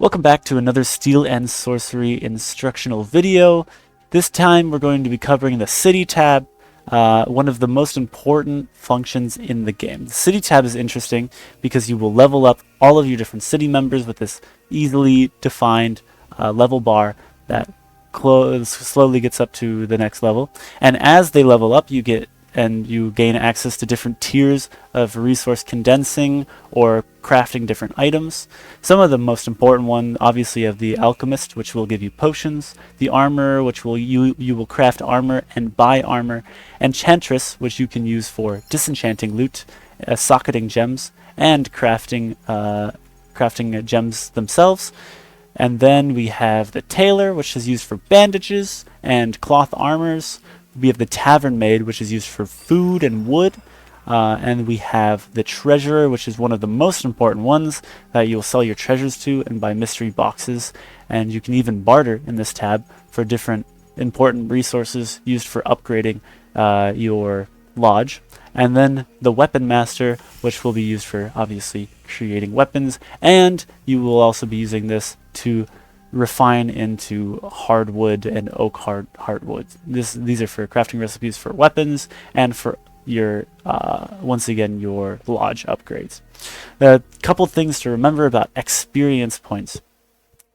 Welcome back to another Steel and Sorcery instructional video. This time we're going to be covering the City tab, one of the most important functions in the game. The City tab is interesting because you will level up all of your different city members with this easily defined level bar that slowly gets up to the next level. And as they level up, you gain access to different tiers of resource condensing or crafting different items. Some of the most important one, obviously, of the Alchemist, which will give you potions, the Armor, which you will craft armor and buy armor, Enchantress, which you can use for disenchanting loot, socketing gems, and crafting gems themselves. And then we have the Tailor, which is used for bandages and cloth armors. We have the Tavern Maid, which is used for food and wood. And we have the Treasurer, which is one of the most important ones that you'll sell your treasures to and buy mystery boxes. And you can even barter in this tab for different important resources used for upgrading your lodge. And then the Weapon Master, which will be used for, obviously, creating weapons. And you will also be using this to refine into hardwood and oak heartwood. These are for crafting recipes for weapons and for your once again your lodge upgrades. A couple things to remember about experience points.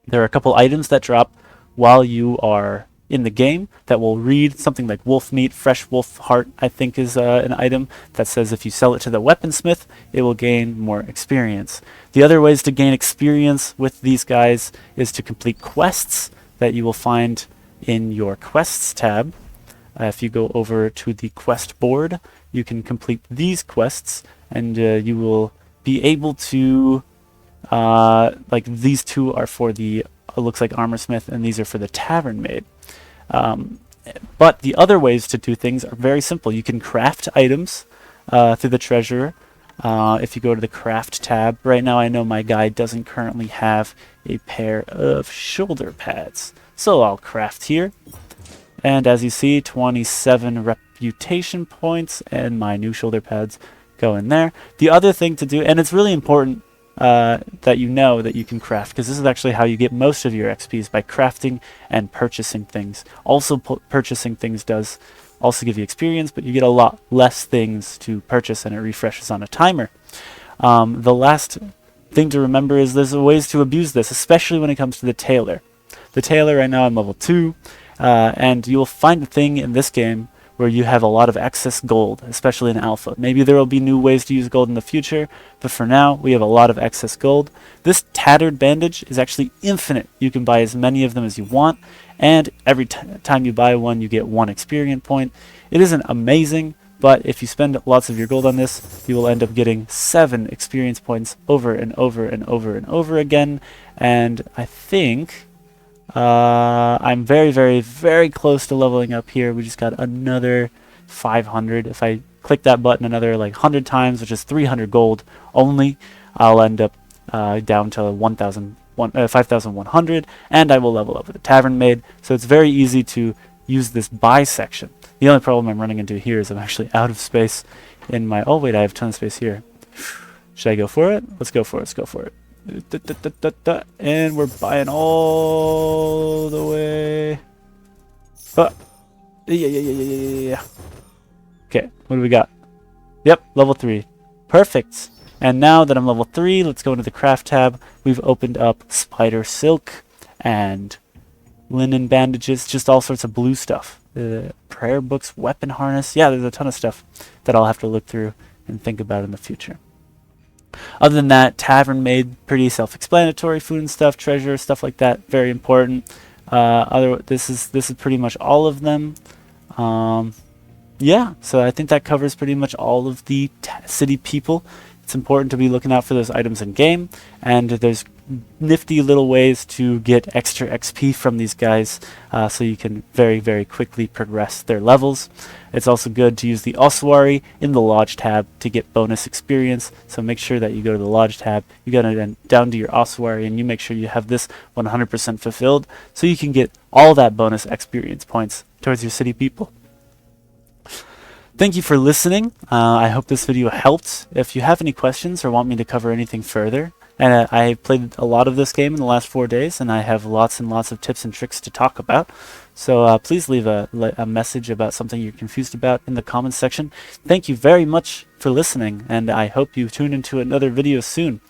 There are a couple items that drop while you are in the game that will read something like wolf meat. Fresh wolf heart, I think, is an item that says if you sell it to the weaponsmith, it will gain more experience. The other ways to gain experience with these guys is to complete quests that you will find in your quests tab. If you go over to the quest board, you can complete these quests, and you will be able to like these two are for the looks like armorsmith, and these are for the tavern maid. But the other ways to do things are very simple. You can craft items through the treasurer. If you go to the craft tab, right now I know my guy doesn't currently have a pair of shoulder pads, so I'll craft here. And as you see, 27 reputation points, and my new shoulder pads go in there. The other thing to do, and it's really important that you know that you can craft, because this is actually how you get most of your XPs, by crafting and purchasing things. Also, purchasing things does also give you experience, but you get a lot less things to purchase, and it refreshes on a timer. The last thing to remember is there's ways to abuse this, especially when it comes to the Tailor. The Tailor, right now I'm level 2, and you'll find a thing in this game where you have a lot of excess gold, especially in alpha. Maybe there will be new ways to use gold in the future, but for now, we have a lot of excess gold. This tattered bandage is actually infinite. You can buy as many of them as you want, and every time you buy one, you get 1 experience point. It isn't amazing, but if you spend lots of your gold on this, you will end up getting 7 experience points over and over and over and over again. And I think I'm very, very, very close to leveling up here. We just got another 500. If I click that button another like 100 times, which is 300 gold only, I'll end up down to 5,100, and I will level up with a Tavern Maid. So it's very easy to use this buy section. The only problem I'm running into here is I'm actually out of space in my... Oh wait, I have a ton of space here. Should I go for it? Let's go for it. Let's go for it. And we're buying all the way. Yeah. Okay, what do we got? Yep, level 3. Perfect. And now that I'm level 3, let's go into the craft tab. We've opened up spider silk and linen bandages, just all sorts of blue stuff. Prayer books, weapon harness. Yeah, there's a ton of stuff that I'll have to look through and think about in the future. Other than that, Tavern Maid, pretty self-explanatory. Food and stuff, treasure, stuff like that, very important. This is pretty much all of them. Yeah, so I think that covers pretty much all of the city people. It's important to be looking out for those items in game, and there's nifty little ways to get extra XP from these guys, so you can very, very quickly progress their levels. It's also good to use the ossuary in the lodge tab to get bonus experience, so make sure that you go to the lodge tab, you go down to your ossuary, and you make sure you have this 100% fulfilled, so you can get all that bonus experience points towards your city people. Thank you for listening. I hope this video helped. If you have any questions or want me to cover anything further, And I played a lot of this game in the last 4 days, and I have lots and lots of tips and tricks to talk about. So please leave a message about something you're confused about in the comments section. Thank you very much for listening, and I hope you tune into another video soon.